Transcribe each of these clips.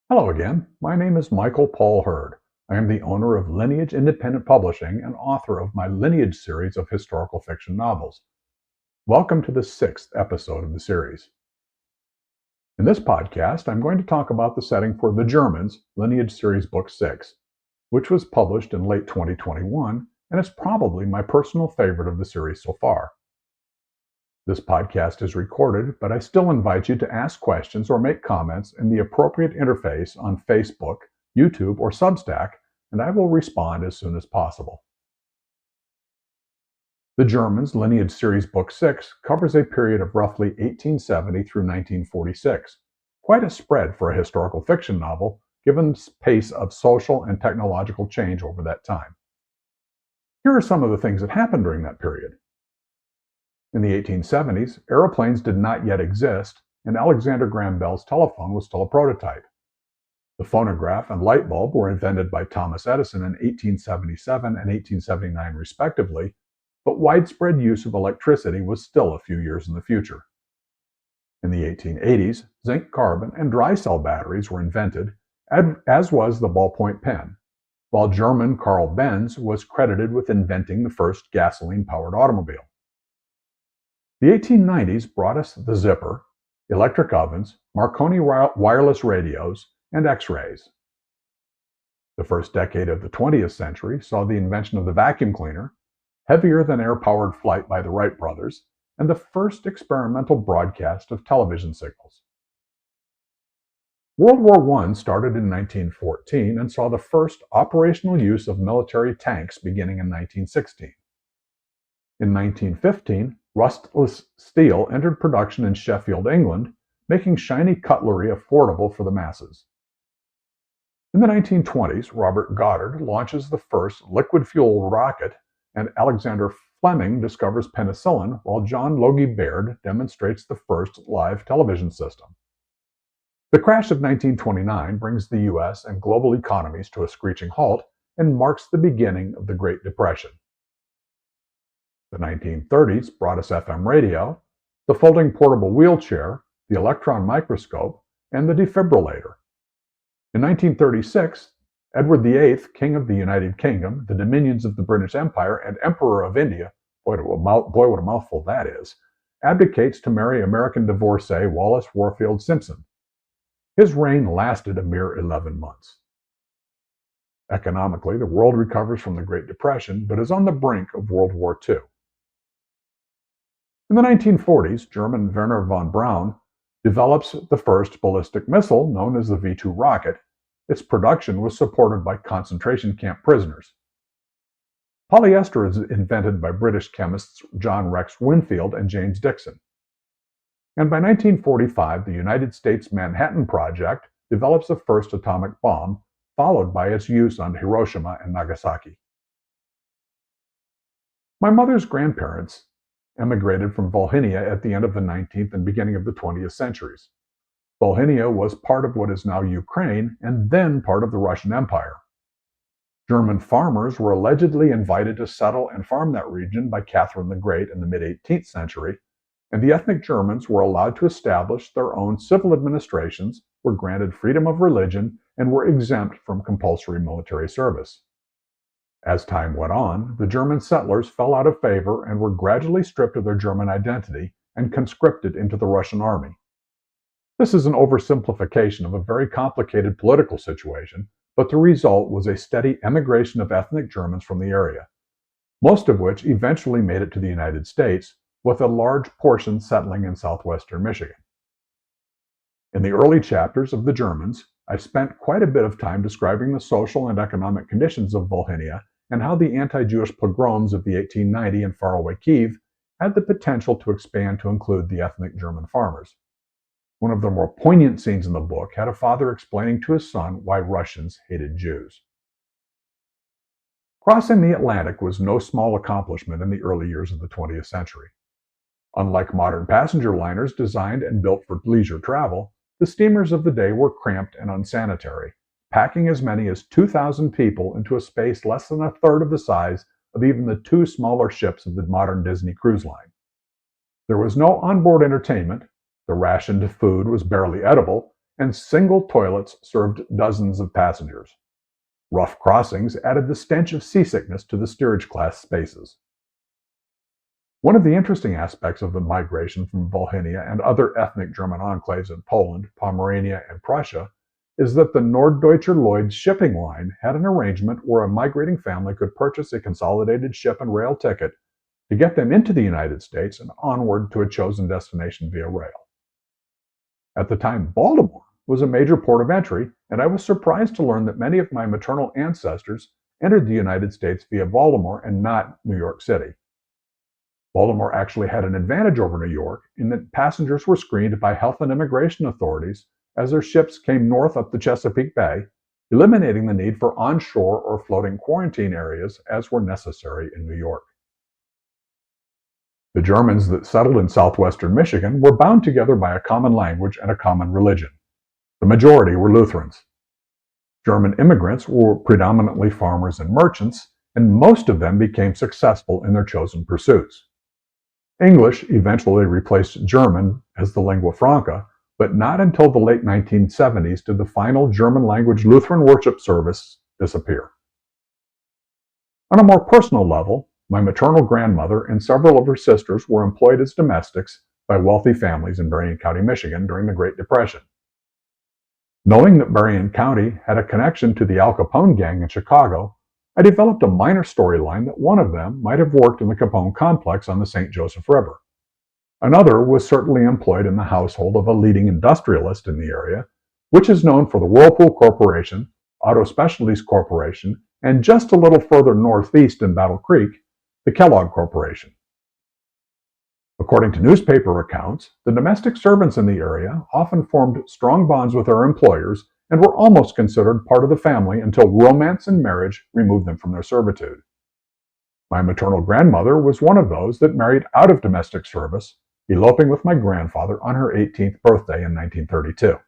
Hello again. My name is Michael Paul Hurd. I am the owner of Lineage Independent Publishing and author of my Lineage series of historical fiction novels. Welcome to the sixth episode of the series. In this podcast, I'm going to talk about the setting for The Germans, Lineage Series Book 6, which was published in late 2021 and is probably my personal favorite of the series so far. This podcast is recorded, but I still invite you to ask questions or make comments in the appropriate interface on Facebook, YouTube, or Substack, and I will respond as soon as possible. The Germans Lineage Series Book 6 covers a period of roughly 1870 through 1946. Quite a spread for a historical fiction novel, given the pace of social and technological change over that time. Here are some of the things that happened during that period. In the 1870s, aeroplanes did not yet exist, and Alexander Graham Bell's telephone was still a prototype. The phonograph and light bulb were invented by Thomas Edison in 1877 and 1879 respectively, but widespread use of electricity was still a few years in the future. In the 1880s, zinc carbon and dry cell batteries were invented, as was the ballpoint pen, while German Carl Benz was credited with inventing the first gasoline-powered automobile. The 1890s brought us the zipper, electric ovens, Marconi wireless radios, and X-rays. The first decade of the 20th century saw the invention of the vacuum cleaner, heavier-than-air-powered flight by the Wright brothers, and the first experimental broadcast of television signals. World War I started in 1914 and saw the first operational use of military tanks beginning in 1916. In 1915, rustless steel entered production in Sheffield, England, making shiny cutlery affordable for the masses. In the 1920s, Robert Goddard launches the first liquid-fueled rocket, and Alexander Fleming discovers penicillin, while John Logie Baird demonstrates the first live television system. The crash of 1929 brings the U.S. and global economies to a screeching halt and marks the beginning of the Great Depression. The 1930s brought us FM radio, the folding portable wheelchair, the electron microscope, and the defibrillator. In 1936, Edward VIII, King of the United Kingdom, the dominions of the British Empire, and Emperor of India, boy, what a mouthful that is, abdicates to marry American divorcee Wallace Warfield Simpson. His reign lasted a mere 11 months. Economically, the world recovers from the Great Depression, but is on the brink of World War II. In the 1940s, German Wernher von Braun develops the first ballistic missile, known as the V-2 rocket. Its production was supported by concentration camp prisoners. Polyester is invented by British chemists John Rex Winfield and James Dixon. And by 1945, the United States Manhattan Project develops the first atomic bomb, followed by its use on Hiroshima and Nagasaki. My mother's grandparents emigrated from Volhynia at the end of the 19th and beginning of the 20th centuries. Volhynia was part of what is now Ukraine and then part of the Russian Empire. German farmers were allegedly invited to settle and farm that region by Catherine the Great in the mid-18th century, and the ethnic Germans were allowed to establish their own civil administrations, were granted freedom of religion, and were exempt from compulsory military service. As time went on, the German settlers fell out of favor and were gradually stripped of their German identity and conscripted into the Russian army. This is an oversimplification of a very complicated political situation, but the result was a steady emigration of ethnic Germans from the area, most of which eventually made it to the United States, with a large portion settling in southwestern Michigan. In the early chapters of The Germans, I spent quite a bit of time describing the social and economic conditions of Volhynia and how the anti-Jewish pogroms of the 1890 and faraway Kiev had the potential to expand to include the ethnic German farmers. One of the more poignant scenes in the book had a father explaining to his son why Russians hated Jews. Crossing the Atlantic was no small accomplishment in the early years of the 20th century. Unlike modern passenger liners designed and built for leisure travel, the steamers of the day were cramped and unsanitary, packing as many as 2,000 people into a space less than a third of the size of even the two smaller ships of the modern Disney Cruise Line. There was no onboard entertainment, the rationed food was barely edible, and single toilets served dozens of passengers. Rough crossings added the stench of seasickness to the steerage class spaces. One of the interesting aspects of the migration from Volhynia and other ethnic German enclaves in Poland, Pomerania, and Prussia is that the Norddeutscher Lloyd shipping line had an arrangement where a migrating family could purchase a consolidated ship and rail ticket to get them into the United States and onward to a chosen destination via rail. At the time, Baltimore was a major port of entry, and I was surprised to learn that many of my maternal ancestors entered the United States via Baltimore and not New York City. Baltimore actually had an advantage over New York in that passengers were screened by health and immigration authorities as their ships came north up the Chesapeake Bay, eliminating the need for onshore or floating quarantine areas as were necessary in New York. The Germans that settled in southwestern Michigan were bound together by a common language and a common religion. The majority were Lutherans. German immigrants were predominantly farmers and merchants, and most of them became successful in their chosen pursuits. English eventually replaced German as the lingua franca, but not until the late 1970s did the final German-language Lutheran worship service disappear. On a more personal level, my maternal grandmother and several of her sisters were employed as domestics by wealthy families in Berrien County, Michigan during the Great Depression. Knowing that Berrien County had a connection to the Al Capone gang in Chicago, I developed a minor storyline that one of them might have worked in the Capone complex on the St. Joseph River. Another was certainly employed in the household of a leading industrialist in the area, which is known for the Whirlpool Corporation, Auto Specialties Corporation, and just a little further northeast in Battle Creek, the Kellogg Corporation. According to newspaper accounts, the domestic servants in the area often formed strong bonds with their employers and were almost considered part of the family until romance and marriage removed them from their servitude. My maternal grandmother was one of those that married out of domestic service, eloping with my grandfather on her 18th birthday in 1932.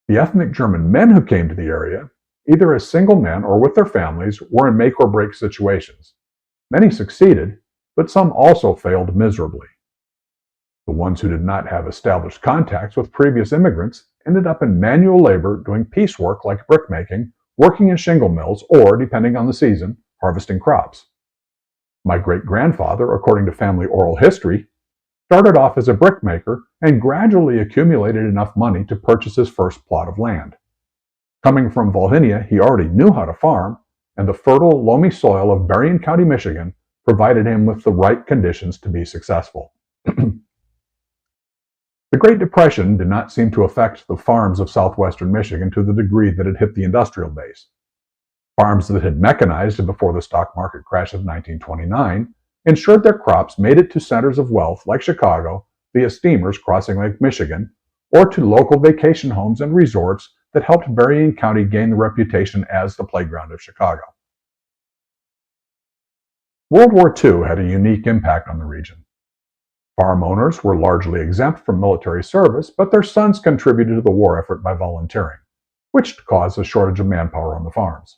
The ethnic German men who came to the area, either as single men or with their families, were in make-or-break situations. Many succeeded, but some also failed miserably. The ones who did not have established contacts with previous immigrants ended up in manual labor doing piecework like brickmaking, working in shingle mills, or, depending on the season, harvesting crops. My great-grandfather, according to family oral history, started off as a brickmaker and gradually accumulated enough money to purchase his first plot of land. Coming from Volhynia, he already knew how to farm, and the fertile, loamy soil of Berrien County, Michigan, provided him with the right conditions to be successful. The Great Depression did not seem to affect the farms of southwestern Michigan to the degree that it hit the industrial base. Farms that had mechanized before the stock market crash of 1929 ensured their crops made it to centers of wealth like Chicago via steamers crossing Lake Michigan, or to local vacation homes and resorts that helped Berrien County gain the reputation as the playground of Chicago. World War II had a unique impact on the region. Farm owners were largely exempt from military service, but their sons contributed to the war effort by volunteering, which caused a shortage of manpower on the farms.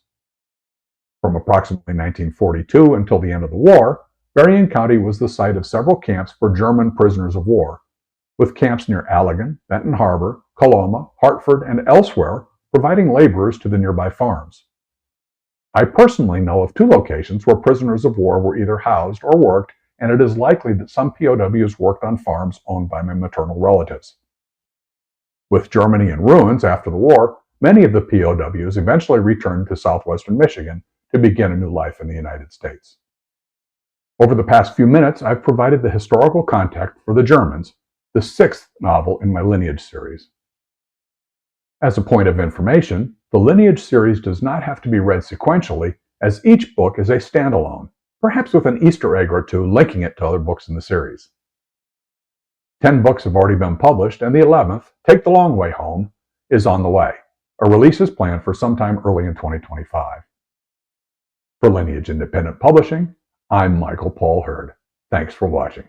From approximately 1942 until the end of the war, Berrien County was the site of several camps for German prisoners of war, with camps near Allegan, Benton Harbor, Coloma, Hartford, and elsewhere providing laborers to the nearby farms. I personally know of 2 locations where prisoners of war were either housed or worked, and it is likely that some POWs worked on farms owned by my maternal relatives. With Germany in ruins after the war, many of the POWs eventually returned to southwestern Michigan to begin a new life in the United States. Over the past few minutes, I've provided the historical context for the Germans, the 6th novel in my Lineage series. As a point of information, the Lineage series does not have to be read sequentially, as each book is a standalone, perhaps with an Easter egg or 2 linking it to other books in the series. 10 books have already been published, and the 11th, Take the Long Way Home, is on the way. A release is planned for sometime early in 2025. For Lineage Independent Publishing, I'm Michael Paul Hurd. Thanks for watching.